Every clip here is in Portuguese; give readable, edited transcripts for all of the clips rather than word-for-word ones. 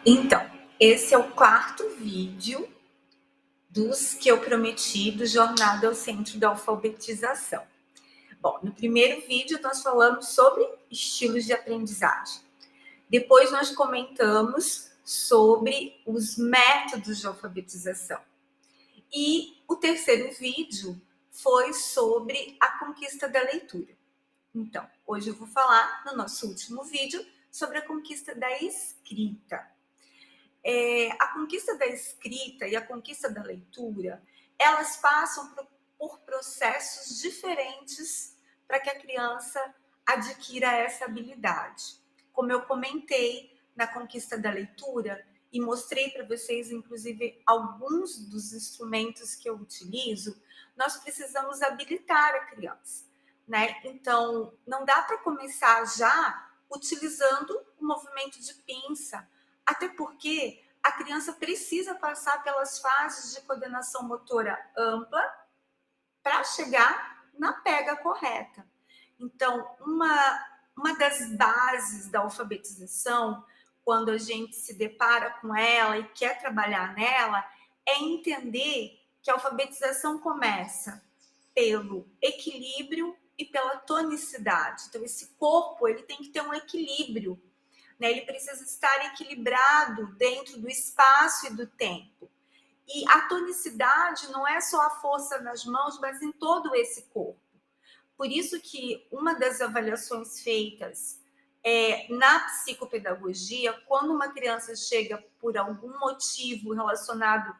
Então, esse é o quarto vídeo dos que eu prometi do Jornada ao Centro da Alfabetização. Bom, no primeiro vídeo nós falamos sobre estilos de aprendizagem. Depois nós comentamos sobre os métodos de alfabetização. E o terceiro vídeo foi sobre a conquista da leitura. Então, hoje eu vou falar, no nosso último vídeo, sobre a conquista da escrita. A conquista da escrita e a conquista da leitura, elas passam por processos diferentes para que a criança adquira essa habilidade. Como eu comentei na conquista da leitura e mostrei para vocês, inclusive, alguns dos instrumentos que eu utilizo, nós precisamos habilitar a criança, né? Então, não dá para começar já utilizando o movimento de pinça, até porque a criança precisa passar pelas fases de coordenação motora ampla para chegar na pega correta. Então, uma das bases da alfabetização, quando a gente se depara com ela e quer trabalhar nela, é entender que a alfabetização começa pelo equilíbrio e pela tonicidade. Então, esse corpo ele tem que ter um equilíbrio, né? Ele precisa estar equilibrado dentro do espaço e do tempo. E a tonicidade não é só a força nas mãos, mas em todo esse corpo. Por isso que uma das avaliações feitas na psicopedagogia, quando uma criança chega por algum motivo relacionado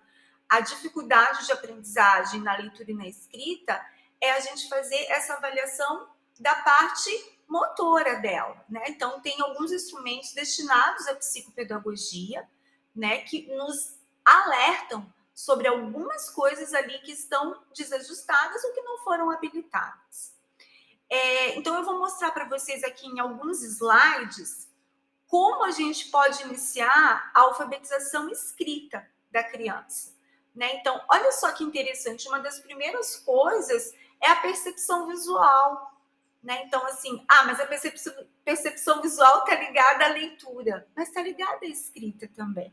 à dificuldade de aprendizagem na leitura e na escrita, é a gente fazer essa avaliação da parte motora dela, né? Então, tem alguns instrumentos destinados à psicopedagogia, né, que nos alertam sobre algumas coisas ali que estão desajustadas ou que não foram habilitadas. Então, eu vou mostrar para vocês aqui em alguns slides como a gente pode iniciar a alfabetização escrita da criança, né? Então, olha só que interessante, uma das primeiras coisas é a percepção visual, né? Então, assim, mas a percepção visual está ligada à leitura, mas está ligada à escrita também,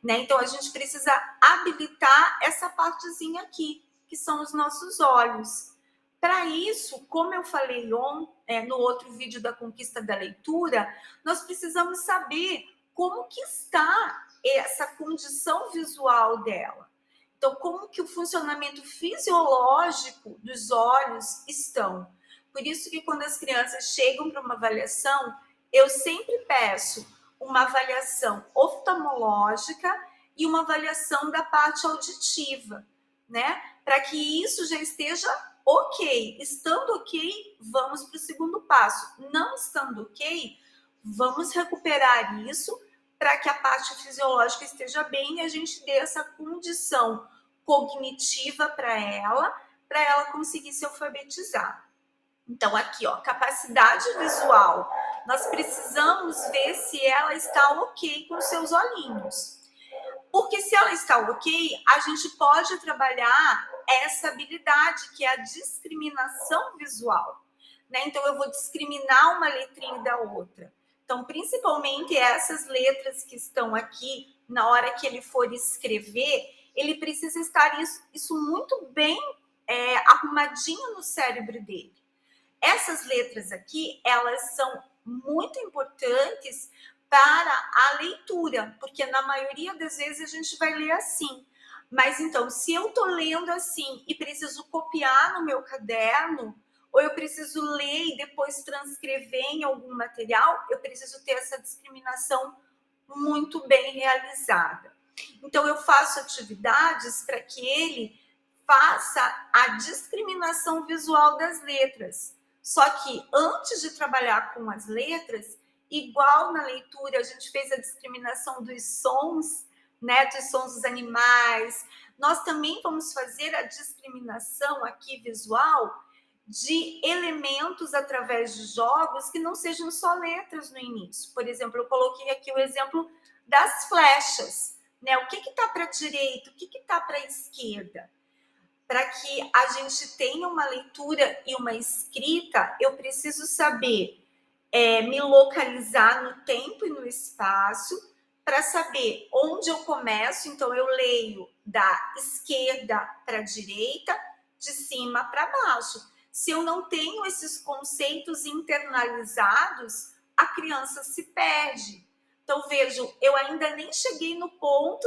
né? Então, a gente precisa habilitar essa partezinha aqui, que são os nossos olhos. Para isso, como eu falei no outro vídeo da conquista da leitura, nós precisamos saber como que está essa condição visual dela. Então, como que o funcionamento fisiológico dos olhos estão. Por isso que quando as crianças chegam para uma avaliação, eu sempre peço uma avaliação oftalmológica e uma avaliação da parte auditiva, né? Para que isso já esteja ok. Estando ok, vamos para o segundo passo. Não estando ok, vamos recuperar isso para que a parte fisiológica esteja bem e a gente dê essa condição cognitiva para ela conseguir se alfabetizar. Então, aqui, ó, capacidade visual. Nós precisamos ver se ela está ok com os seus olhinhos. Porque se ela está ok, a gente pode trabalhar essa habilidade, que é a discriminação visual, né? Então, eu vou discriminar uma letrinha da outra. Então, principalmente essas letras que estão aqui, na hora que ele for escrever, ele precisa estar isso muito bem arrumadinho no cérebro dele. Essas letras aqui, elas são muito importantes para a leitura, porque na maioria das vezes a gente vai ler assim. Mas então, se eu estou lendo assim e preciso copiar no meu caderno, ou eu preciso ler e depois transcrever em algum material, eu preciso ter essa discriminação muito bem realizada. Então, eu faço atividades para que ele faça a discriminação visual das letras. Só que antes de trabalhar com as letras, igual na leitura, a gente fez a discriminação dos sons, né, dos sons dos animais. Nós também vamos fazer a discriminação aqui visual de elementos através de jogos que não sejam só letras no início. Por exemplo, eu coloquei aqui o exemplo das flechas, né? O que está para a direita, o que está para a esquerda? Para que a gente tenha uma leitura e uma escrita, eu preciso saber me localizar no tempo e no espaço, para saber onde eu começo. Então, eu leio da esquerda para a direita, de cima para baixo. Se eu não tenho esses conceitos internalizados, a criança se perde. Então, vejo, eu ainda nem cheguei no ponto,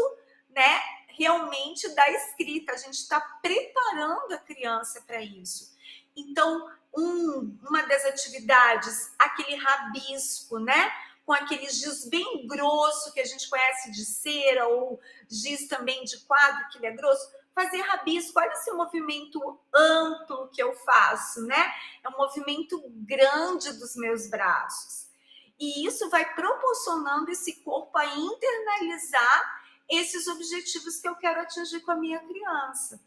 né, realmente da escrita. A gente está preparando a criança para isso. Então, uma das atividades, aquele rabisco, né? Com aquele giz bem grosso que a gente conhece de cera ou giz também de quadro, que ele é grosso, fazer rabisco. Olha esse movimento amplo que eu faço, né? É um movimento grande dos meus braços. E isso vai proporcionando esse corpo a internalizar esses objetivos que eu quero atingir com a minha criança.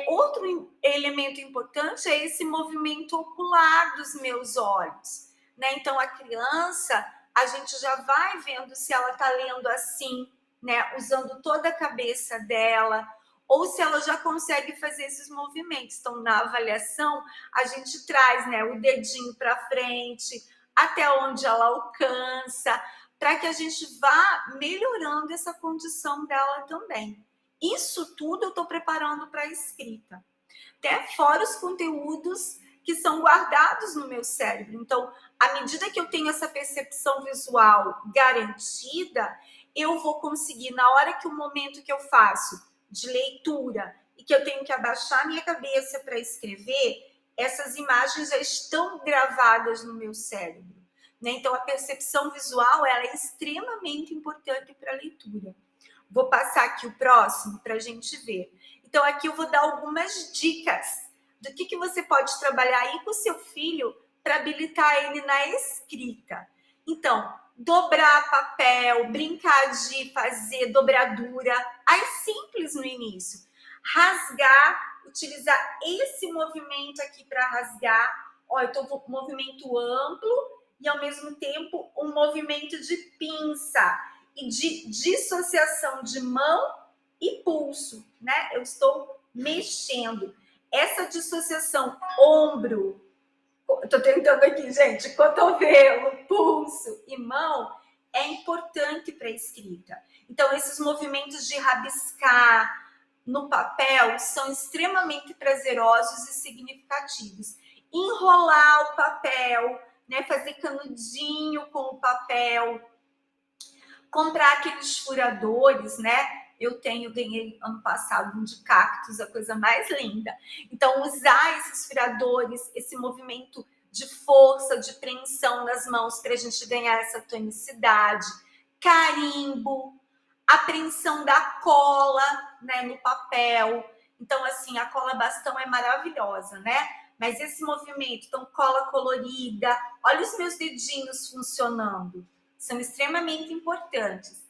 Outro elemento importante é esse movimento ocular dos meus olhos, né? Então, a criança, a gente já vai vendo se ela está lendo assim, né? Usando toda a cabeça dela, ou se ela já consegue fazer esses movimentos. Então, na avaliação, a gente traz, né, o dedinho para frente, até onde ela alcança, para que a gente vá melhorando essa condição dela também. Isso tudo eu estou preparando para a escrita. Até fora os conteúdos que são guardados no meu cérebro. Então, à medida que eu tenho essa percepção visual garantida, eu vou conseguir, na hora que o momento que eu faço de leitura e que eu tenho que abaixar minha cabeça para escrever, essas imagens já estão gravadas no meu cérebro, né? Então, a percepção visual ela é extremamente importante para a leitura. Vou passar aqui o próximo para a gente ver. Então, aqui eu vou dar algumas dicas do que você pode trabalhar aí com o seu filho para habilitar ele na escrita. Então, dobrar papel, brincar de fazer dobradura, aí simples no início. Rasgar, utilizar esse movimento aqui para rasgar. Ó, eu estou com um movimento amplo e, ao mesmo tempo, um movimento de pinça e de dissociação de mão e pulso, né? Eu estou mexendo. Essa dissociação ombro, estou tentando aqui, gente, cotovelo, pulso e mão é importante para a escrita. Então, esses movimentos de rabiscar no papel são extremamente prazerosos e significativos. Enrolar o papel, né? Fazer canudinho com o papel, comprar aqueles furadores, né? Ganhei ano passado um de cactos, a coisa mais linda. Então, usar esses furadores, esse movimento de força, de preensão nas mãos para a gente ganhar essa tonicidade. Carimbo, apreensão da cola, né, no papel. Então, assim, a cola bastão é maravilhosa, né? Mas esse movimento, então, cola colorida, olha os meus dedinhos funcionando. São extremamente importantes.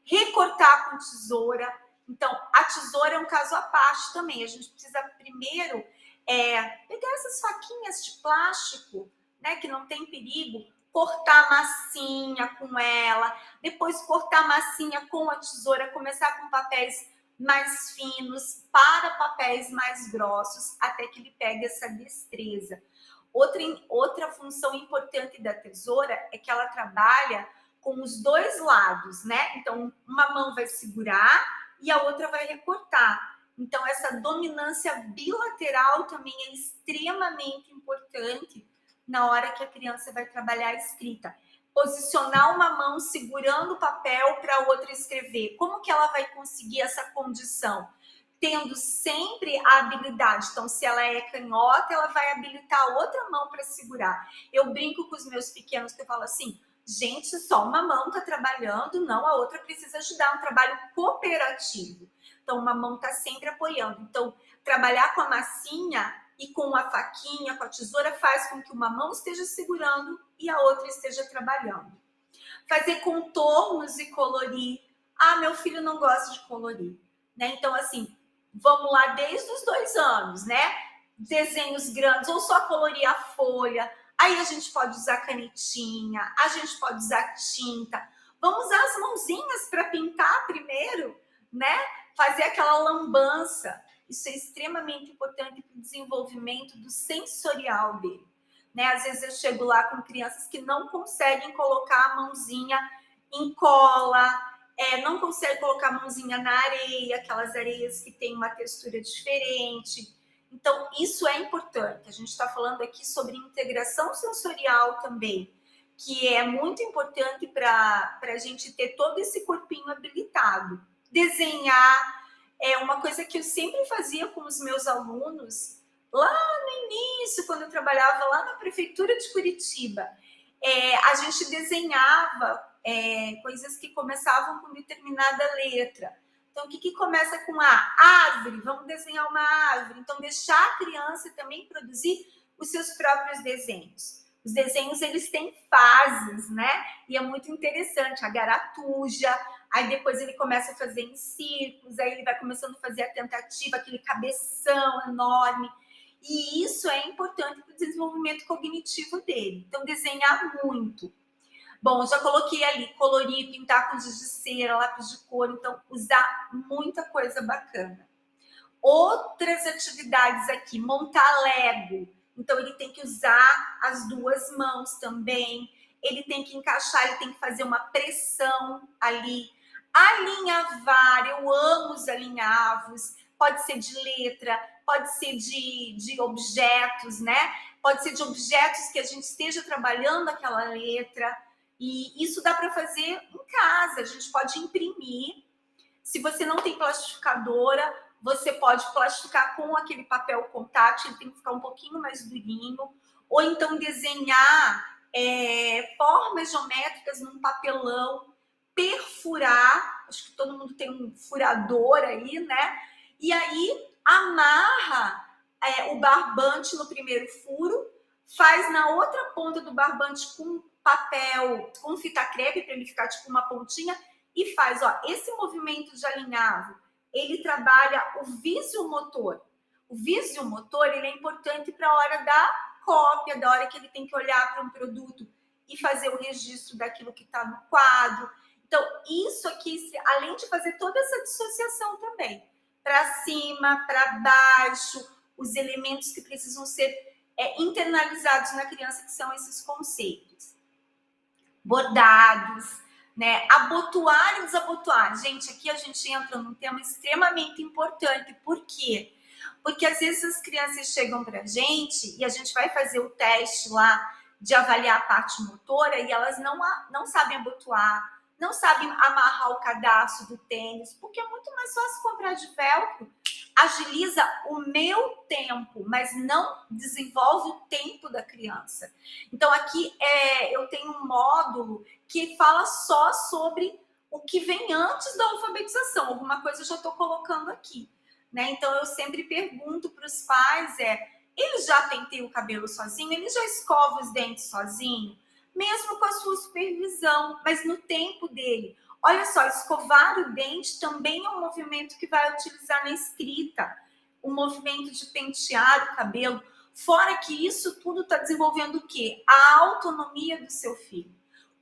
Recortar com tesoura. Então, a tesoura é um caso à parte também. A gente precisa primeiro pegar essas faquinhas de plástico, né, que não tem perigo, cortar massinha com ela, depois cortar massinha com a tesoura, começar com papéis mais finos para papéis mais grossos, até que ele pegue essa destreza. Outra função importante da tesoura é que ela trabalha com os dois lados, né? Então, uma mão vai segurar e a outra vai recortar. Então, essa dominância bilateral também é extremamente importante na hora que a criança vai trabalhar a escrita. Posicionar uma mão segurando o papel para a outra escrever. Como que ela vai conseguir essa condição? Tendo sempre a habilidade. Então, se ela é canhota, ela vai habilitar a outra mão para segurar. Eu brinco com os meus pequenos que eu falo assim, gente, só uma mão está trabalhando, não, a outra precisa ajudar, um trabalho cooperativo. Então, uma mão está sempre apoiando. Então, trabalhar com a massinha e com a faquinha, com a tesoura, faz com que uma mão esteja segurando e a outra esteja trabalhando. Fazer contornos e colorir. Ah, meu filho não gosta de colorir, né? Então, assim, vamos lá desde os 2 anos, né? Desenhos grandes, ou só colorir a folha. Aí a gente pode usar canetinha, a gente pode usar tinta. Vamos usar as mãozinhas para pintar primeiro, né? Fazer aquela lambança. Isso é extremamente importante para o desenvolvimento do sensorial dele. Né? Às vezes eu chego lá com crianças que não conseguem colocar a mãozinha em cola, não consegue colocar a mãozinha na areia, aquelas areias que têm uma textura diferente. Então, isso é importante. A gente está falando aqui sobre integração sensorial também, que é muito importante para a gente ter todo esse corpinho habilitado. Desenhar é uma coisa que eu sempre fazia com os meus alunos, lá no início, quando eu trabalhava lá na prefeitura de Curitiba. A gente desenhava coisas que começavam com determinada letra. Então, o que começa com A? Árvore, vamos desenhar uma árvore. Então, deixar a criança também produzir os seus próprios desenhos. Os desenhos, eles têm fases, né? E é muito interessante. A garatuja, aí depois ele começa a fazer em círculos, aí ele vai começando a fazer a tentativa, aquele cabeção enorme. E isso é importante para o desenvolvimento cognitivo dele. Então, desenhar muito. Bom, já coloquei ali colorir, pintar com giz de cera, lápis de cor. Então, usar muita coisa bacana. Outras atividades aqui, montar Lego. Então, ele tem que usar as duas mãos também. Ele tem que encaixar, ele tem que fazer uma pressão ali. Alinhavar, eu amo os alinhavos. Pode ser de letra, pode ser de objetos, né? Pode ser de objetos que a gente esteja trabalhando aquela letra. E isso dá para fazer em casa. A gente pode imprimir. Se você não tem plastificadora, você pode plastificar com aquele papel contato, ele tem que ficar um pouquinho mais durinho. Ou então desenhar formas geométricas num papelão, perfurar, acho que todo mundo tem um furador aí, né? E aí amarra o barbante no primeiro furo, faz na outra ponta do barbante com papel, com fita crepe, para ele ficar tipo uma pontinha, e faz, ó, esse movimento de alinhavo, ele trabalha o visiomotor. O visiomotor, ele é importante para a hora da cópia, da hora que ele tem que olhar para um produto e fazer o registro daquilo que está no quadro. Então, isso aqui, além de fazer toda essa dissociação também, para cima, para baixo, os elementos que precisam ser internalizados na criança, que são esses conceitos. Bordados, né? Abotoar e desabotoar. Gente, aqui a gente entra num tema extremamente importante. Por quê? Porque às vezes as crianças chegam pra gente e a gente vai fazer o teste lá de avaliar a parte motora e elas não sabem abotoar, não sabem amarrar o cadarço do tênis, porque é muito mais fácil comprar de velcro. Agiliza o meu tempo, mas não desenvolve o tempo da criança. Então, aqui eu tenho um módulo que fala só sobre o que vem antes da alfabetização. Alguma coisa eu já estou colocando aqui, né? Então, eu sempre pergunto para os pais, ele já penteia o cabelo sozinho? Ele já escova os dentes sozinho? Mesmo com a sua supervisão, mas no tempo dele. Olha só, escovar o dente também é um movimento que vai utilizar na escrita. O movimento de pentear o cabelo. Fora que isso tudo está desenvolvendo o quê? A autonomia do seu filho.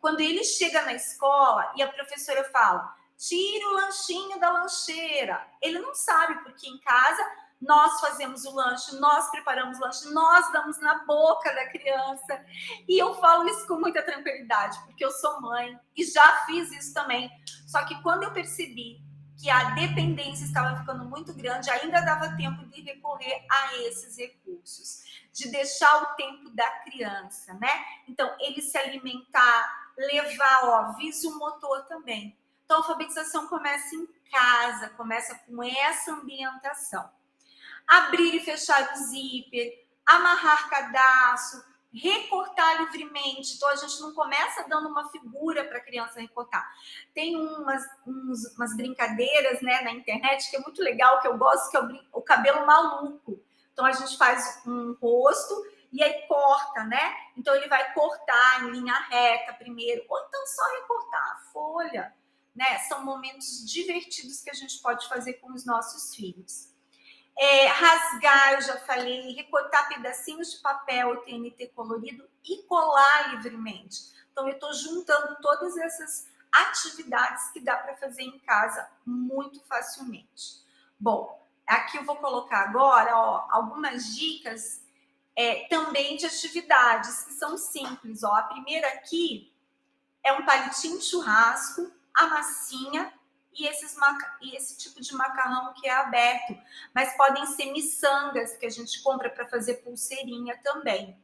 Quando ele chega na escola e a professora fala, tire o lanchinho da lancheira. Ele não sabe, porque em casa nós fazemos o lanche, nós preparamos o lanche, nós damos na boca da criança. E eu falo isso com muita tranquilidade, porque eu sou mãe e já fiz isso também. Só que quando eu percebi que a dependência estava ficando muito grande, ainda dava tempo de recorrer a esses recursos, de deixar o tempo da criança, né? Então, ele se alimentar, levar, visiomotor também. Então, a alfabetização começa em casa, começa com essa ambientação. Abrir e fechar o zíper, amarrar cadastro, recortar livremente. Então, a gente não começa dando uma figura para a criança recortar. Tem umas brincadeiras, né, na internet que é muito legal, que eu gosto, que é o cabelo maluco. Então, a gente faz um rosto e aí corta, né? Então, ele vai cortar em linha reta primeiro, ou então só recortar a folha, né? São momentos divertidos que a gente pode fazer com os nossos filhos. Rasgar, eu já falei, recortar pedacinhos de papel TNT colorido e colar livremente. Então, eu estou juntando todas essas atividades que dá para fazer em casa muito facilmente. Bom, aqui eu vou colocar agora algumas dicas também de atividades que são simples. A primeira aqui É um palitinho de churrasco, a massinha e esse tipo de macarrão que é aberto. Mas podem ser miçangas que a gente compra para fazer pulseirinha também.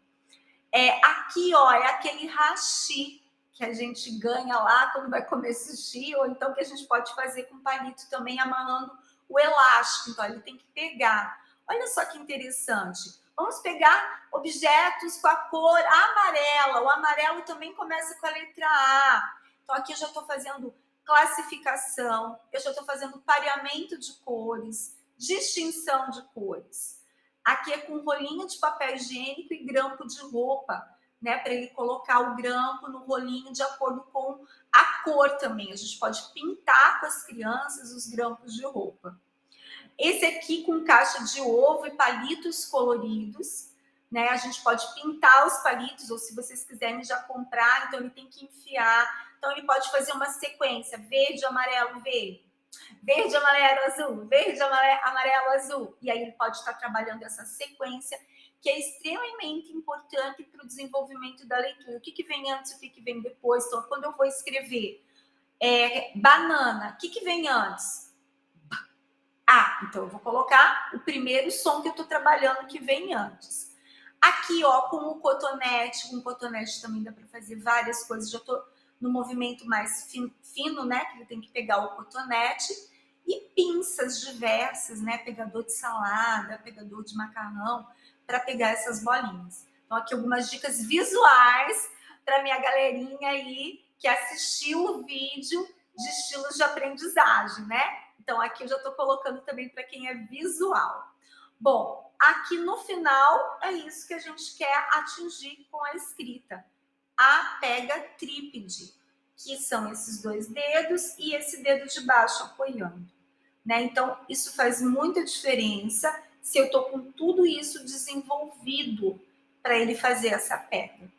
Aqui, ó, é aquele hashi que a gente ganha lá quando vai comer sushi, ou então que a gente pode fazer com palito também, amarrando o elástico. Então, ele tem que pegar. Olha só que interessante. Vamos pegar objetos com a cor amarela. O amarelo também começa com a letra A. Então, aqui eu já estou fazendo classificação, eu já estou fazendo pareamento de cores, distinção de cores. Aqui é com rolinho de papel higiênico e grampo de roupa, né? Para ele colocar o grampo no rolinho de acordo com a cor também. A gente pode pintar com as crianças os grampos de roupa. Esse aqui com caixa de ovo e palitos coloridos, né? A gente pode pintar os palitos, ou se vocês quiserem já comprar, então ele tem que enfiar. Então ele pode fazer uma sequência: verde, amarelo, verde. Verde, amarelo, azul, verde, amarelo, azul. E aí ele pode estar trabalhando essa sequência, que é extremamente importante para o desenvolvimento da leitura. O que vem antes, o que vem depois. Então, quando eu vou escrever banana, o que vem antes? Então eu vou colocar o primeiro som que eu estou trabalhando que vem antes. Aqui, ó, com o cotonete também dá para fazer várias coisas. Já estou no movimento mais fino, né? Que ele tem que pegar o cotonete e pinças diversas, né? Pegador de salada, pegador de macarrão, para pegar essas bolinhas. Então, aqui algumas dicas visuais para minha galerinha aí que assistiu o vídeo de estilos de aprendizagem, né? Então, aqui eu já estou colocando também para quem é visual. Bom, aqui no final é isso que a gente quer atingir com a escrita. A pega trípede, que são esses dois dedos e esse dedo de baixo apoiando. Né? Então, isso faz muita diferença se eu estou com tudo isso desenvolvido para ele fazer essa pega.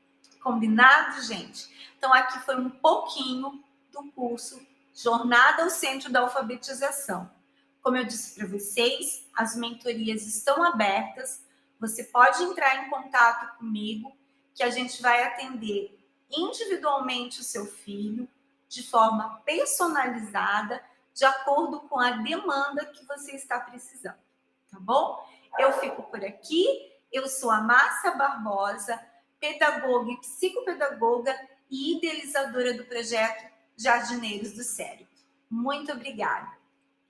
Combinado, gente? Então, aqui foi um pouquinho do curso Jornada ao Centro da Alfabetização. Como eu disse para vocês, as mentorias estão abertas. Você pode entrar em contato comigo, que a gente vai atender individualmente o seu filho, de forma personalizada, de acordo com a demanda que você está precisando, tá bom? Eu fico por aqui. Eu sou a Márcia Barbosa, pedagoga e psicopedagoga e idealizadora do projeto Jardineiros do Cérebro. Muito obrigada.